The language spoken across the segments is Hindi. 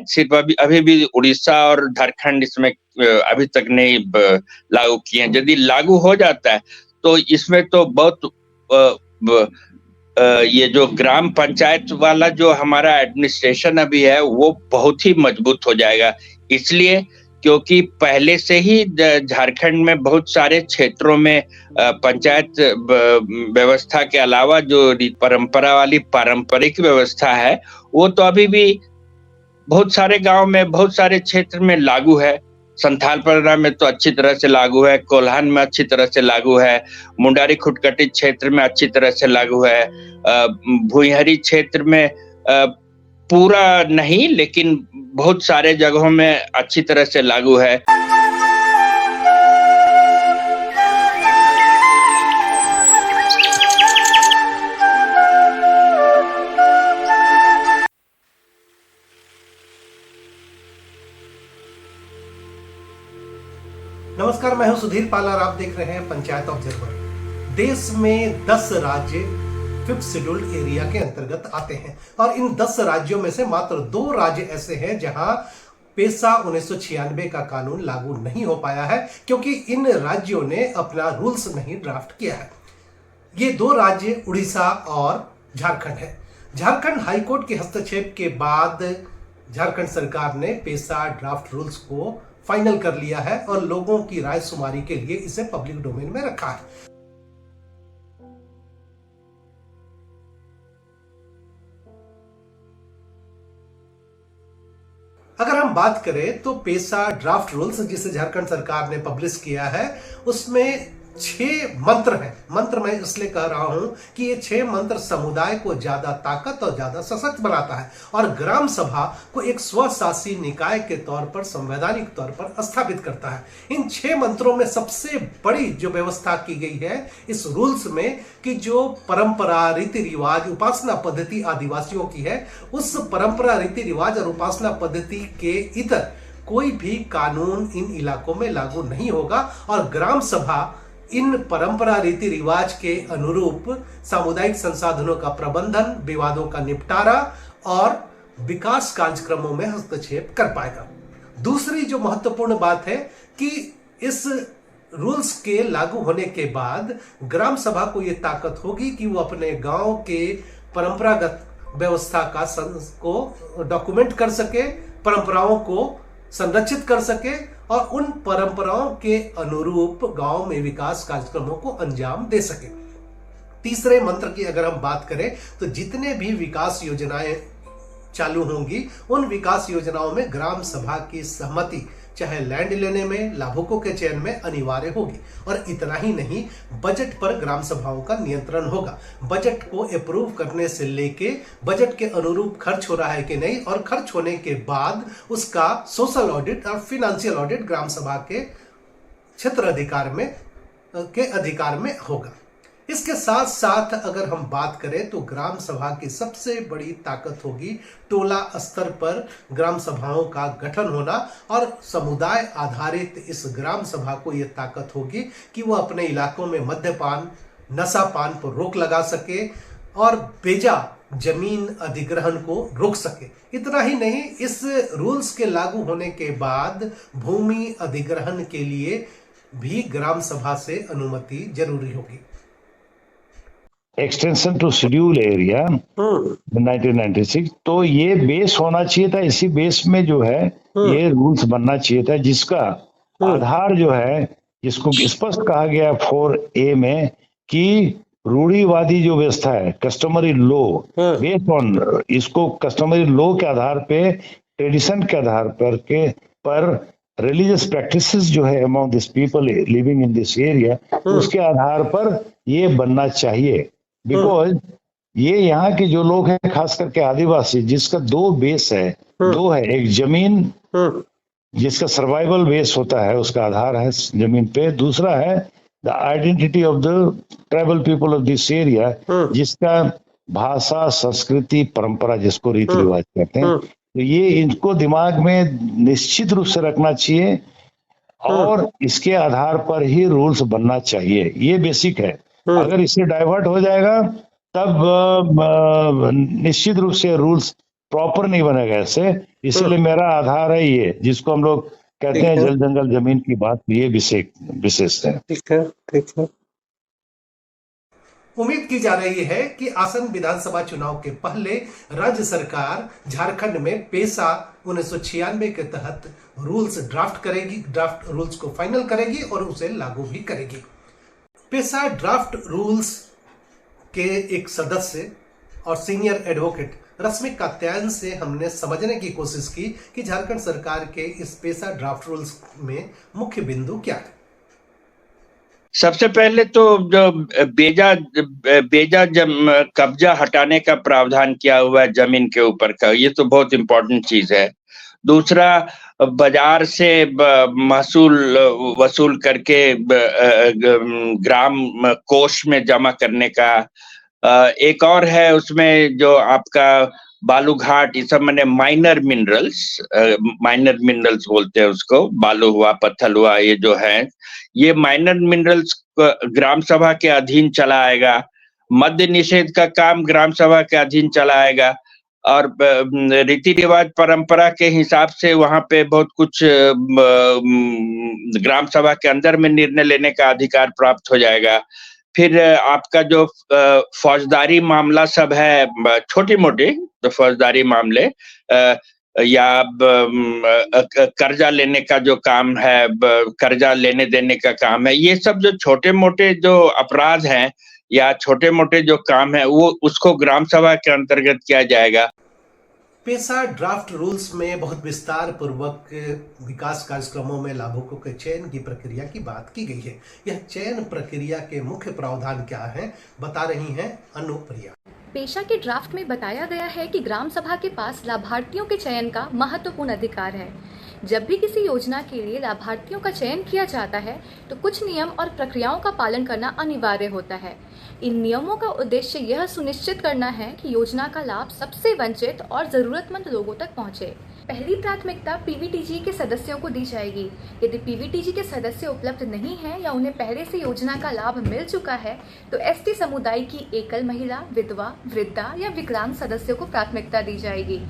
सिर्फ अभी अभी भी उड़ीसा और झारखंड इसमें अभी तक नहीं लागू किए हैं। यदि लागू हो जाता है तो इसमें तो बहुत ये जो ग्राम पंचायत वाला जो हमारा एडमिनिस्ट्रेशन अभी है वो बहुत ही मजबूत हो जाएगा। इसलिए क्योंकि पहले से ही झारखंड में बहुत सारे क्षेत्रों में पंचायत व्यवस्था के अलावा जो परंपरा वाली पारंपरिक व्यवस्था है वो तो अभी भी बहुत सारे गांव में, बहुत सारे क्षेत्र में लागू है। संथाल परगना में तो अच्छी तरह से लागू है, कोल्हान में अच्छी तरह से लागू है, मुंडारी खुटकटी क्षेत्र में अच्छी तरह से लागू है, भुइंहरी क्षेत्र में पूरा नहीं लेकिन बहुत सारे जगहों में अच्छी तरह से लागू है। नमस्कार, मैं हूं सुधीर पाल और आप देख रहे हैं पंचायत ऑब्जर्वर। देश में 10 राज्य 5th शेड्यूल्ड एरिया के अंतर्गत आते हैं और इन 10 राज्यों में से मात्र 2 राज्य ऐसे हैं जहां पेसा 1996 का कानून लागू नहीं हो पाया है क्योंकि इन राज्यों ने अपना रूल्स नहीं ड्राफ्ट किया है। ये 2 राज्य उड़ीसा और झारखंड है। झारखंड हाईकोर्ट के हस्तक्षेप के बाद झारखंड सरकार ने पेसा ड्राफ्ट रूल्स को फाइनल कर लिया है और लोगों की राय शुमारी के लिए इसे पब्लिक डोमेन में रखा है। अगर हम बात करें तो पेसा ड्राफ्ट रूल्स जिसे झारखंड सरकार ने पब्लिश किया है उसमें 6 मंत्र हैं। मंत्र मैं इसलिए कह रहा हूं कि ये 6 मंत्र समुदाय को ज्यादा ताकत और ज्यादा सशक्त बनाता है और ग्राम सभा को एक स्वशासी निकाय के तौर पर, संवैधानिक तौर पर स्थापित करता है। इन 6 मंत्रों में सबसे बड़ी जो व्यवस्था की गई है इस रूल्स में कि जो परंपरा, रीति रिवाज, उपासना पद्धति आदिवासियों की है, उस परंपरा, रीति रिवाज और उपासना पद्धति के इतर कोई भी कानून इन इलाकों में लागू नहीं होगा और ग्राम सभा इन परंपरा, रीति रिवाज के अनुरूप सामुदायिक संसाधनों का प्रबंधन, विवादों का निपटारा और विकास कार्यक्रमों में हस्तक्षेप कर पाएगा। दूसरी जो महत्वपूर्ण बात है कि इस रूल्स के लागू होने के बाद ग्राम सभा को यह ताकत होगी कि वो अपने गांव के परंपरागत व्यवस्था को डॉक्यूमेंट कर सके, परंपराओं को संरक्षित कर सके और उन परंपराओं के अनुरूप गांव में विकास कार्यक्रमों को अंजाम दे सके। तीसरे मंत्र की अगर हम बात करें तो जितने भी विकास योजनाएं चालू होंगी उन विकास योजनाओं में ग्राम सभा की सहमति चाहे लैंड लेने में, लाभुकों के चयन में अनिवार्य होगी। और इतना ही नहीं, बजट पर ग्राम सभाओं का नियंत्रण होगा। बजट को अप्रूव करने से लेके बजट के अनुरूप खर्च हो रहा है कि नहीं और खर्च होने के बाद उसका सोशल ऑडिट और फिनेंशियल ऑडिट ग्राम सभा के क्षेत्र अधिकार में होगा। इसके साथ साथ अगर हम बात करें तो ग्राम सभा की सबसे बड़ी ताकत होगी टोला स्तर पर ग्राम सभाओं का गठन होना और समुदाय आधारित इस ग्राम सभा को यह ताकत होगी कि वो अपने इलाकों में मद्यपान, नशापान पर रोक लगा सके और बेजा जमीन अधिग्रहण को रोक सके। इतना ही नहीं, इस रूल्स के लागू होने के बाद भूमि अधिग्रहण के लिए भी ग्राम सभा से अनुमति जरूरी होगी। एक्सटेंशन टू शेड्यूल एरिया 1996, तो ये बेस होना चाहिए था। इसी बेस में जो है ये रूल्स बनना चाहिए था जिसका आधार जो है, जिसको स्पष्ट कहा गया 4A में कि रूढ़िवादी जो व्यवस्था है, कस्टमरी लॉ बेस्ड ऑन, इसको कस्टमरी लॉ के आधार पे, ट्रेडिशन के आधार पर रिलीजियस प्रैक्टिसेस जो है among this people living in this area, उसके आधार पर ये बनना चाहिए। बिकॉज ये यहाँ के जो लोग हैं, खास करके आदिवासी, जिसका 2 बेस है, 2 है। एक जमीन जिसका सर्वाइवल बेस होता है, उसका आधार है जमीन पे। दूसरा है the identity of the tribal people of this area, जिसका भाषा, संस्कृति, परंपरा, जिसको रीति रिवाज कहते हैं। तो ये इनको दिमाग में निश्चित रूप से रखना चाहिए और इसके आधार पर ही रूल्स बनना चाहिए। ये बेसिक है। अगर इससे डाइवर्ट हो जाएगा तब निश्चित रूप से रूल्स प्रॉपर नहीं बनेगा। ऐसे इसलिए मेरा आधार है ये, जिसको हम लोग कहते हैं जल जंगल जमीन की बात, ये विशेष है। ठीक है, ठीक है। उम्मीद की जा रही है कि आसन विधानसभा चुनाव के पहले राज्य सरकार झारखंड में पेसा 1996 के तहत रूल्स ड्राफ्ट करेगी, ड्राफ्ट रूल्स को फाइनल करेगी और उसे लागू भी करेगी। पेसा ड्राफ्ट रूल्स के एक सदस्य और सीनियर एडवोकेट रश्मिक कात्यायन से हमने समझने की कोशिश की कि झारखंड सरकार के इस पेसा ड्राफ्ट रूल्स में मुख्य बिंदु क्या है। सबसे पहले तो जो बेजा कब्जा हटाने का प्रावधान किया हुआ है जमीन के ऊपर का, ये तो बहुत इंपॉर्टेंट चीज है। दूसरा, बाजार से महसूल वसूल करके ग्राम कोष में जमा करने का। एक और है उसमें जो आपका बालू घाट, ये सब मैंने माइनर मिनरल्स बोलते हैं उसको, बालू हुआ, पत्थर हुआ, ये जो है, ये माइनर मिनरल्स ग्राम सभा के अधीन चला आएगा। मद्य निषेध का काम ग्राम सभा के अधीन चला आएगा और रीति रिवाज परंपरा के हिसाब से वहां पे बहुत कुछ ग्राम सभा के अंदर में निर्णय लेने का अधिकार प्राप्त हो जाएगा। फिर आपका जो फौजदारी मामला सब है, छोटी मोटी तो फौजदारी मामले या कर्जा लेने का जो काम है, कर्जा लेने देने का काम है, ये सब जो छोटे मोटे जो अपराध हैं या छोटे मोटे जो काम है, वो उसको ग्राम सभा के अंतर्गत किया जाएगा। पेसा ड्राफ्ट रूल्स में बहुत विस्तार पूर्वक विकास कार्यक्रमों में लाभुकों के चयन की प्रक्रिया की बात की गई है। यह चयन प्रक्रिया के मुख्य प्रावधान क्या है, बता रही हैं अनुप्रिया। पेशा के ड्राफ्ट में बताया गया है कि ग्राम सभा के पास लाभार्थियों के चयन का महत्वपूर्ण अधिकार है। जब भी किसी योजना के लिए लाभार्थियों का चयन किया जाता है तो कुछ नियम और प्रक्रियाओं का पालन करना अनिवार्य होता है। इन नियमों का उद्देश्य यह सुनिश्चित करना है कि योजना का लाभ सबसे वंचित और जरूरतमंद लोगों तक पहुंचे। पहली प्राथमिकता पीवीटीजी के सदस्यों को दी जाएगी। यदि पीवीटीजी के सदस्य उपलब्ध नहीं हैं या उन्हें पहले से योजना का लाभ मिल चुका है तो एसटी समुदाय की एकल महिला, विधवा, वृद्धा या विकलांग सदस्यों को प्राथमिकता दी जाएगी।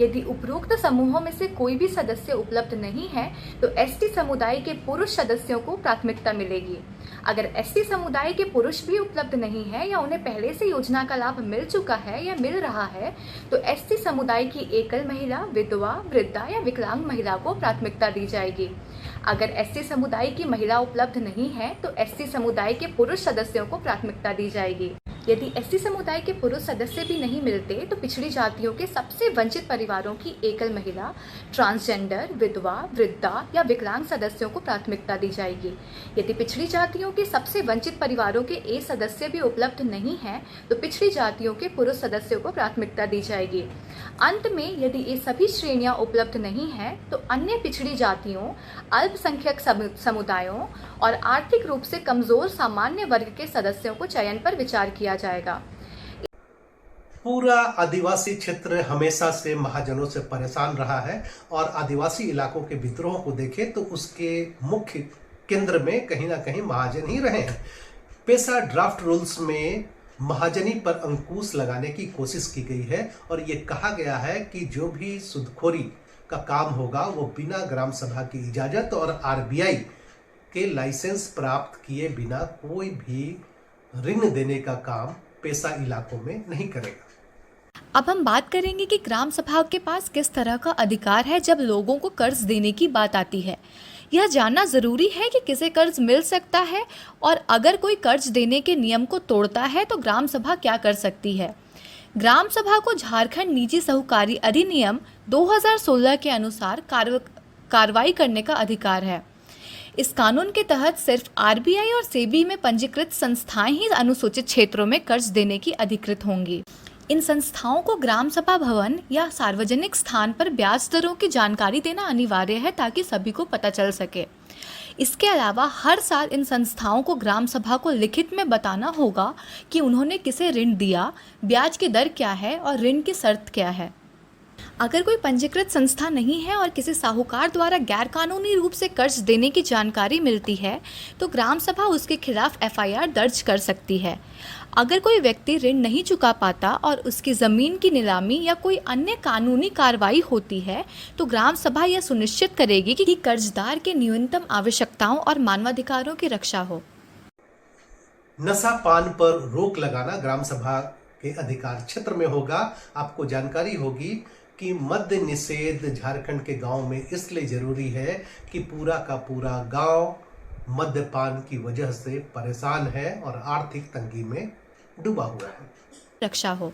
यदि उपरोक्त समूहों में से कोई भी सदस्य उपलब्ध नहीं है तो एसटी समुदाय के पुरुष सदस्यों को प्राथमिकता मिलेगी। अगर एसटी समुदाय के पुरुष भी उपलब्ध नहीं है या उन्हें पहले से योजना का लाभ मिल चुका है या मिल रहा है तो एसटी समुदाय की एकल महिला, विधवा, वृद्धा या विकलांग महिला को प्राथमिकता दी जाएगी। अगर एसटी समुदाय की महिला उपलब्ध नहीं है तो एसटी समुदाय के पुरुष सदस्यों को प्राथमिकता दी जाएगी। यदि एसटी समुदाय के पुरुष सदस्य भी नहीं मिलते तो पिछड़ी जातियों के सबसे वंचित परिवारों की एकल महिला, ट्रांसजेंडर, विधवा, वृद्धा या विकलांग सदस्यों को प्राथमिकता दी जाएगी। यदि पिछड़ी जातियों के सबसे वंचित परिवारों के ए सदस्य भी उपलब्ध नहीं हैं तो पिछड़ी जातियों के पुरुष सदस्यों को प्राथमिकता दी जाएगी। अंत में यदि ये सभी श्रेणियां उपलब्ध नहीं हैं तो अन्य पिछड़ी जातियों, अल्पसंख्यक समुदायों और आर्थिक रूप से कमजोर सामान्य वर्ग के सदस्यों को चयन पर विचार किया जाएगा। पूरा आदिवासी क्षेत्र हमेशा से महाजनों से परेशान रहा है और आदिवासी इलाकों के विद्रोह को देखें तो उसके मुख्य केंद्र में कहीं ना कहीं महाजन ही रहे हैं। पेसा ड्राफ्ट रूल्स में महाजनी पर अंकुश लगाने की कोशिश की गई है और ये कहा गया है कि जो भी सूदखोरी का काम होगा वो बिना ग्राम सभा की इजाजत और आरबीआई के लाइसेंस प्राप्त किए बिना कोई भी ऋण देने का काम पेसा इलाकों में नहीं करेगा। अब हम बात करेंगे कि ग्राम सभा के पास किस तरह का अधिकार है जब लोगों को कर्ज देने की बात आती है। यह जानना जरूरी है कि किसे कर्ज मिल सकता है और अगर कोई कर्ज देने के नियम को तोड़ता है तो ग्राम सभा क्या कर सकती है। ग्राम सभा को झारखंड निजी साहूकारी अधिनियम 2016 के अनुसार कार्रवाई करने का अधिकार है। इस कानून के तहत सिर्फ आरबीआई और सेबी में पंजीकृत संस्थाएं ही अनुसूचित क्षेत्रों में कर्ज देने की अधिकृत होंगी। इन संस्थाओं को ग्राम सभा भवन या सार्वजनिक स्थान पर ब्याज दरों की जानकारी देना अनिवार्य है ताकि सभी को पता चल सके। इसके अलावा हर साल इन संस्थाओं को ग्राम सभा को लिखित में बताना होगा कि उन्होंने किसे ऋण दिया, ब्याज की दर क्या है और ऋण की शर्त क्या है। अगर कोई पंजीकृत संस्था नहीं है और किसी साहूकार द्वारा गैरकानूनी रूप से कर्ज देने की जानकारी मिलती है तो ग्राम सभा उसके खिलाफ एफआईआर दर्ज कर सकती है। अगर कोई व्यक्ति ऋण नहीं चुका पाता और उसकी ज़मीन की नीलामी या कोई अन्य कानूनी कार्रवाई होती है तो ग्राम सभा यह सुनिश्चित करेगी कि कर्जदार के न्यूनतम आवश्यकताओं और मानवाधिकारों की रक्षा हो। नशा पान पर रोक लगाना ग्राम सभा के अधिकार क्षेत्र में होगा। आपको जानकारी होगी कि मद्य निषेध झारखंड के गांव में इसलिए जरूरी है कि पूरा का पूरा गांव मद्यपान की वजह से परेशान है और आर्थिक तंगी में डूबा हुआ है। रक्षा हो।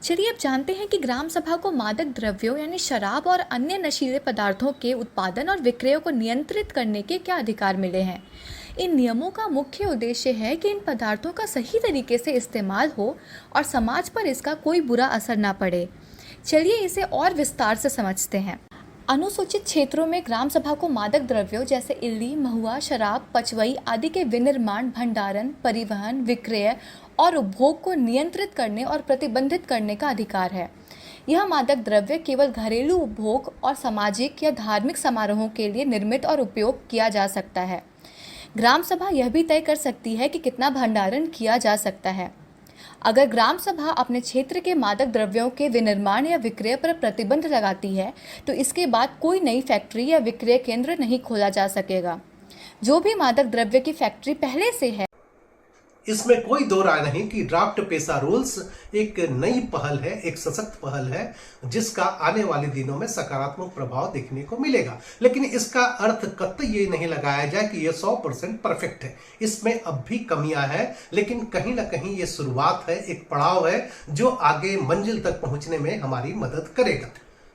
चलिए अब जानते हैं कि ग्राम सभा को मादक द्रव्यों यानी शराब और अन्य नशीले पदार्थों के उत्पादन और विक्रय को नियंत्रित करने के क्या अधिकार मिले हैं। इन नियमों का मुख्य उद्देश्य है कि इन पदार्थों का सही तरीके से इस्तेमाल हो और समाज पर इसका कोई बुरा असर ना पड़े। चलिए इसे और विस्तार से समझते हैं। अनुसूचित क्षेत्रों में ग्राम सभा को मादक द्रव्यों जैसे इल्ली, महुआ, शराब, पचवई आदि के विनिर्माण, भंडारण, परिवहन, विक्रय और उपभोग को नियंत्रित करने और प्रतिबंधित करने का अधिकार है। यह मादक द्रव्य केवल घरेलू उपभोग और सामाजिक या धार्मिक समारोहों के लिए निर्मित और उपयोग किया जा सकता है। ग्राम सभा यह भी तय कर सकती है कि कितना भंडारण किया जा सकता है। अगर ग्राम सभा अपने क्षेत्र के मादक द्रव्यों के विनिर्माण या विक्रय पर प्रतिबंध लगाती है तो इसके बाद कोई नई फैक्ट्री या विक्रय केंद्र नहीं खोला जा सकेगा। जो भी मादक द्रव्य की फैक्ट्री पहले से है, इसमें कोई दो राय नहीं कि ड्राफ्ट पेसा रूल्स एक नई पहल है, एक सशक्त पहल है जिसका आने वाले दिनों में सकारात्मक प्रभाव देखने को मिलेगा। लेकिन इसका अर्थ कतई ये नहीं लगाया जाए कि ये 100% परफेक्ट है। इसमें अब भी कमियां हैं, लेकिन कहीं ना कहीं ये शुरुआत है, एक पड़ाव है जो आगे मंजिल तक पहुंचने में हमारी मदद करेगा।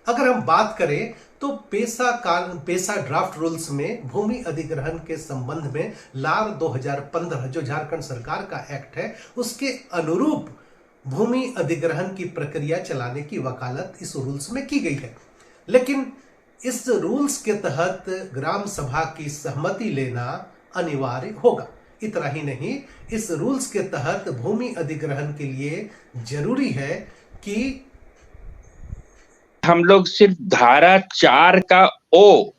अगर हम बात करें तो पेसा ड्राफ्ट रूल्स में भूमि अधिग्रहण के संबंध में लार 2015 जो झारखंड सरकार का एक्ट है उसके अनुरूप भूमि अधिग्रहण की प्रक्रिया चलाने की वकालत इस रूल्स में की गई है। लेकिन इस रूल्स के तहत ग्राम सभा की सहमति लेना अनिवार्य होगा। इतना ही नहीं, इस रूल्स के तहत भूमि अधिग्रहण के लिए जरूरी है कि हम लोग सिर्फ धारा 4 का ओ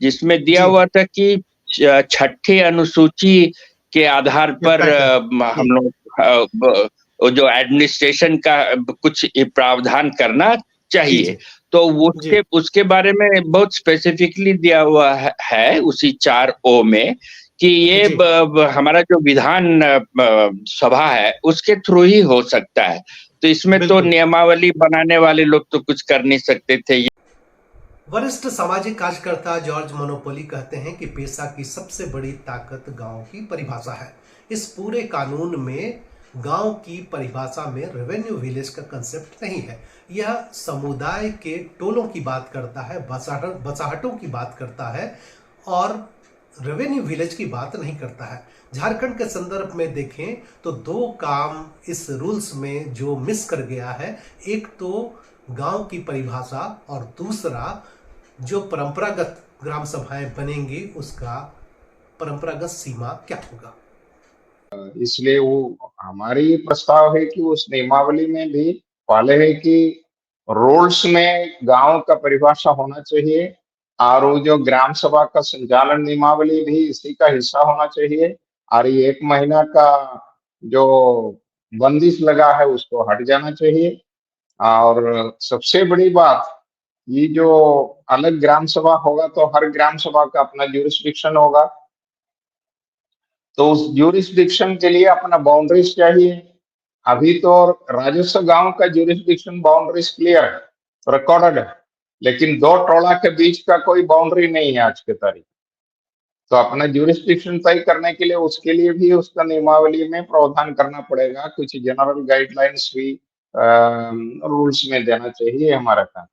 जिसमें दिया हुआ था कि छठी अनुसूची के आधार पर हम लोग जो एडमिनिस्ट्रेशन का कुछ प्रावधान करना चाहिए, तो उसके बारे में बहुत स्पेसिफिकली दिया हुआ है उसी 4O में कि ये हमारा जो विधान सभा है उसके थ्रू ही हो सकता है। तो इसमें तो नियमावली बनाने वाले लोग तो कुछ कर नहीं सकते थे। वरिष्ठ सामाजिक कार्यकर्ता जॉर्ज मोनोपोली कहते हैं कि पेशा की सबसे बड़ी ताकत गांव की परिभाषा है। इस पूरे कानून में गांव की परिभाषा में रेवेन्यू विलेज का कंसेप्ट नहीं है। यह समुदाय के टोलों की बात करता है, बसाहटों की बात करता है और रेवेन्यू विलेज की बात नहीं करता है। झारखंड के संदर्भ में देखें तो दो काम इस रूल्स में जो मिस कर गया है, एक तो गांव की परिभाषा और दूसरा जो परंपरागत ग्राम सभाएं बनेंगी उसका परंपरागत सीमा क्या होगा। इसलिए वो हमारी प्रस्ताव है कि उस नियमावली में भी पहले है कि रूल्स में गांव का परिभाषा होना चाहिए और वो जो ग्राम सभा का संचालन नियमावली भी इसी का हिस्सा होना चाहिए और ये 1 महीना का जो बंदिश लगा है उसको हट जाना चाहिए। और सबसे बड़ी बात, ये जो अलग ग्राम सभा होगा तो हर ग्राम सभा का अपना ज्यूरिसडिक्शन होगा, तो उस ज्यूरिसडिक्शन के लिए अपना बाउंड्रीज चाहिए। अभी तो राजस्व गांव का ज्यूरिसडिक्शन बाउंड्रीज क्लियर है, रिकॉर्डेड है, लेकिन दो टोला के बीच का कोई बाउंड्री नहीं है आज के तारीख। तो अपना ज्यूरिसडिक्शन तय करने के लिए उसके लिए भी उसका नियमावली में प्रावधान करना पड़ेगा। कुछ जनरल गाइडलाइंस भी रूल्स में देना चाहिए हमारा काम।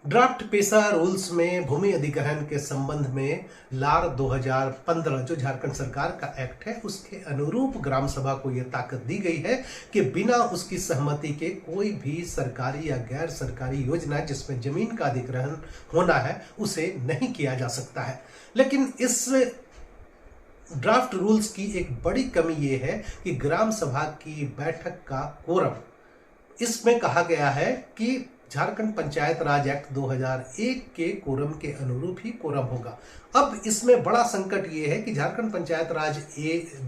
ड्राफ्ट पेशा रूल्स में भूमि अधिग्रहण के संबंध में लार 2015 जो झारखंड सरकार का एक्ट है उसके अनुरूप ग्राम सभा को यह ताकत दी गई है कि बिना उसकी सहमति के कोई भी सरकारी या गैर सरकारी योजना जिसमें जमीन का अधिग्रहण होना है उसे नहीं किया जा सकता है। लेकिन इस ड्राफ्ट रूल्स की एक बड़ी कमी यह है कि ग्राम सभा की बैठक का कोरम, इसमें कहा गया है कि झारखंड पंचायत राज एक्ट 2001 के कोरम के अनुरूप ही कोरम होगा। अब इसमें बड़ा संकट ये है कि झारखंड पंचायत राज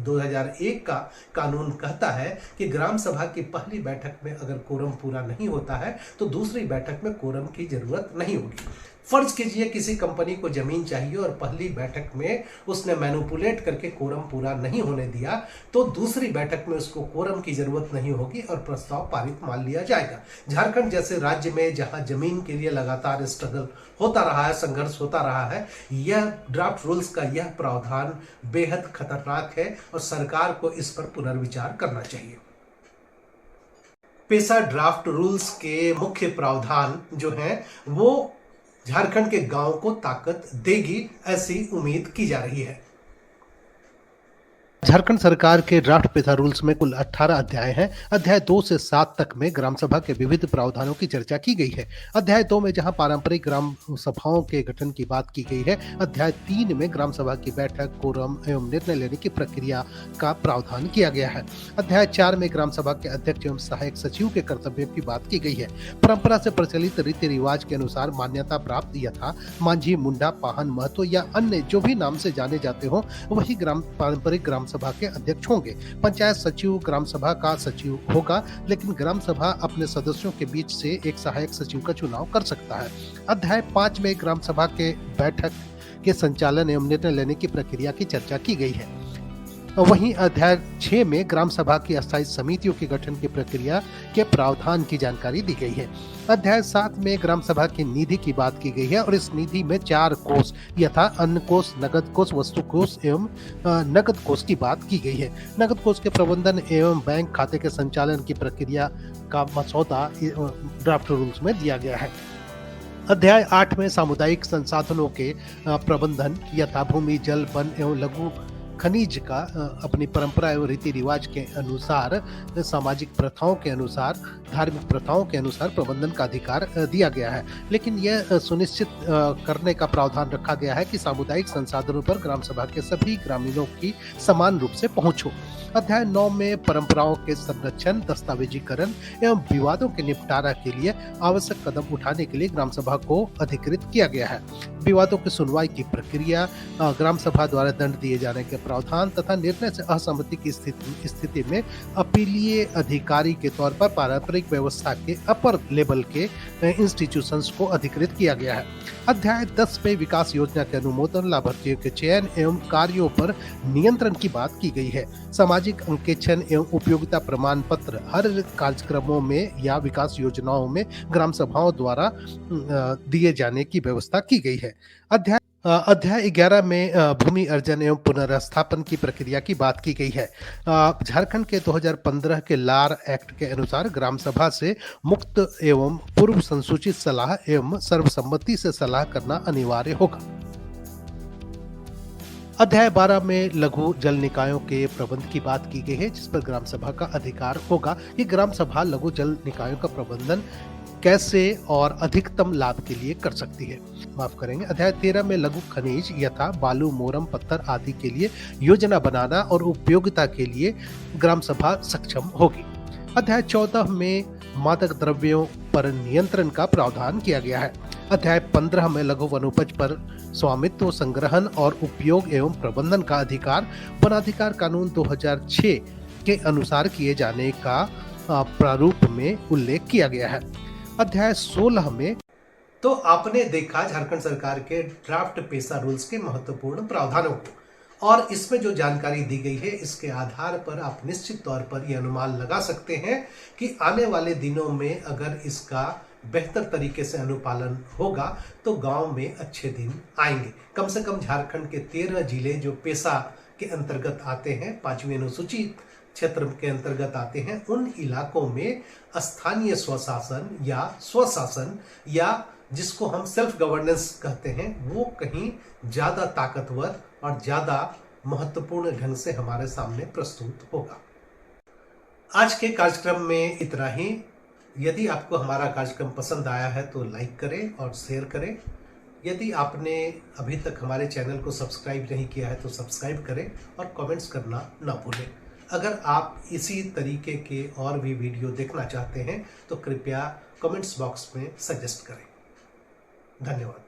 2001 का कानून कहता है कि ग्राम सभा की पहली बैठक में अगर कोरम पूरा नहीं होता है तो दूसरी बैठक में कोरम की जरूरत नहीं होगी। फर्ज कीजिए किसी कंपनी को जमीन चाहिए और पहली बैठक में उसने मैनिपुलेट करके कोरम पूरा नहीं होने दिया, तो दूसरी बैठक में उसको कोरम की जरूरत नहीं होगी और प्रस्ताव पारित मान लिया जाएगा। झारखंड जैसे राज्य में जहां जमीन के लिए लगातार स्ट्रगल होता रहा है, संघर्ष होता रहा है, यह ड्राफ्ट रूल्स का यह प्रावधान बेहद खतरनाक है और सरकार को इस पर पुनर्विचार करना चाहिए। पेसा ड्राफ्ट रूल्स के मुख्य प्रावधान जो हैं वो झारखंड के गांव को ताकत देगी, ऐसी उम्मीद की जा रही है। झारखंड सरकार के ड्राफ्ट पेसा रूल्स में कुल 18 अध्याय हैं। अध्याय 2 से 7 तक में ग्राम सभा के विविध प्रावधानों की चर्चा की गई है। अध्याय 2 में जहां पारंपरिक ग्राम सभाओं के गठन की बात की गई है, अध्याय 3 में ग्राम सभा की बैठक, कोरम एवं निर्णय लेने की प्रक्रिया का प्रावधान किया गया है। अध्याय 4 में ग्राम सभा के अध्यक्ष एवं सहायक सचिव के कर्तव्यों की बात की गई है। परंपरा से प्रचलित रीति रिवाज के अनुसार मान्यता प्राप्त यथा मांझी, मुंडा, पाहन, महतो या अन्य जो भी नाम से जाने जाते हो वही पारंपरिक ग्राम सभा के अध्यक्ष होंगे। पंचायत सचिव ग्राम सभा का सचिव होगा, लेकिन ग्राम सभा अपने सदस्यों के बीच से एक सहायक सचिव का चुनाव कर सकता है। अध्याय 5 में ग्राम सभा के बैठक के संचालन एवं निर्णय लेने की प्रक्रिया की चर्चा की गई है। वहीं अध्याय 6 में ग्राम सभा की अस्थायी समितियों के गठन की प्रक्रिया के प्रावधान की जानकारी दी गई है। अध्याय 7 में ग्राम सभा की निधि की बात की गई है और इस निधि में 4 कोष यथा अन्न कोष, नगद कोष, वस्तु कोष एवं नगद कोष की बात की गई है। नगद कोष के प्रबंधन एवं बैंक खाते के संचालन की प्रक्रिया का मसौदा ड्राफ्ट रूल्स में दिया गया है। अध्याय 8 में सामुदायिक संसाधनों के प्रबंधन यथा भूमि, जल, वन एवं लघु खनिज का अपनी परंपरा एवं रीति रिवाज के अनुसार, सामाजिक प्रथाओं के अनुसार, धार्मिक प्रथाओं के अनुसार प्रबंधन का अधिकार दिया गया है। लेकिन यह सुनिश्चित करने का प्रावधान रखा गया है कि सामुदायिक संसाधनों पर ग्राम सभा के सभी ग्रामीणों की समान रूप से पहुंच हो। अध्याय 9 में परंपराओं के संरक्षण, दस्तावेजीकरण एवं विवादों के निपटारा के लिए आवश्यक कदम उठाने के लिए ग्राम सभा को अधिकृत किया गया है। विवादों की सुनवाई की प्रक्रिया, ग्राम सभा द्वारा दंड दिए जाने के प्रावधान तथा निर्णय से असहमति की स्थिति में अपीलीय अधिकारी के तौर पर पारंपरिक व्यवस्था के अपर लेवल के इंस्टीट्यूशंस को अधिकृत किया गया है। अध्याय 10 में विकास योजना के अनुमोदन, लाभार्थियों के चयन एवं कार्यों पर नियंत्रण की बात की गई है। सामाजिक अंकेक्षण एवं उपयोगिता प्रमाण पत्र हर कार्यक्रमों में या विकास योजनाओं में ग्राम सभाओं द्वारा दिए जाने की व्यवस्था की गई है। अध्याय 11 में भूमि अर्जन एवं पुनर्स्थापन की प्रक्रिया की बात की गई है। झारखंड के 2015 के लार एक्ट के अनुसार ग्राम सभा से मुक्त एवं पूर्व संसूचित सलाह एवं सर्वसम्मति से सलाह करना अनिवार्य होगा। अध्याय 12 में लघु जल निकायों के प्रबंध की बात की गई है, जिस पर ग्राम सभा का अधिकार होगा कि ग्राम सभा लघु जल निकायों का प्रबंधन कैसे और अधिकतम लाभ के लिए कर सकती है। माफ करेंगे। अध्याय 13 में लघु खनिज यथा बालू, मोरम, पत्थर आदि के लिए योजना बनाना और उपयोगिता के लिए ग्राम सभा सक्षम होगी। अध्याय 14 में मादक द्रव्यों पर नियंत्रण का प्रावधान किया गया है। अध्याय 15 में लघु वनोपज पर स्वामित्व, संग्रहण और उपयोग एवं प्रबंधन का अधिकार वनाधिकार कानून 2006 के अनुसार किए जाने का प्रारूप में उल्लेख किया गया है। अध्याय 16 में तो आपने देखा झारखंड सरकार के ड्राफ्ट पेसा रूल्स के महत्वपूर्ण प्रावधानों को, और इसमें जो जानकारी दी गई है इसके आधार पर आप निश्चित तौर पर यह अनुमान लगा सकते हैं कि आने वाले दिनों में अगर इसका बेहतर तरीके से अनुपालन होगा तो गांव में अच्छे दिन आएंगे। कम से कम झारखंड के 13 जिले जो पेसा के अंतर्गत आते हैं, 5वीं अनुसूचित क्षेत्र के अंतर्गत आते हैं, उन इलाकों में स्थानीय स्वशासन या स्वशासन या जिसको हम सेल्फ गवर्नेंस कहते हैं, वो कहीं ज्यादा ताकतवर और ज्यादा महत्वपूर्ण ढंग से हमारे सामने प्रस्तुत होगा। आज के कार्यक्रम में इतना ही। यदि आपको हमारा कार्यक्रम पसंद आया है तो लाइक करें और शेयर करें। यदि आपने अभी तक हमारे चैनल को सब्सक्राइब नहीं किया है तो सब्सक्राइब करें और कमेंट्स करना ना भूलें। अगर आप इसी तरीके के और भी वीडियो देखना चाहते हैं तो कृपया कमेंट्स बॉक्स में सजेस्ट करें। धन्यवाद।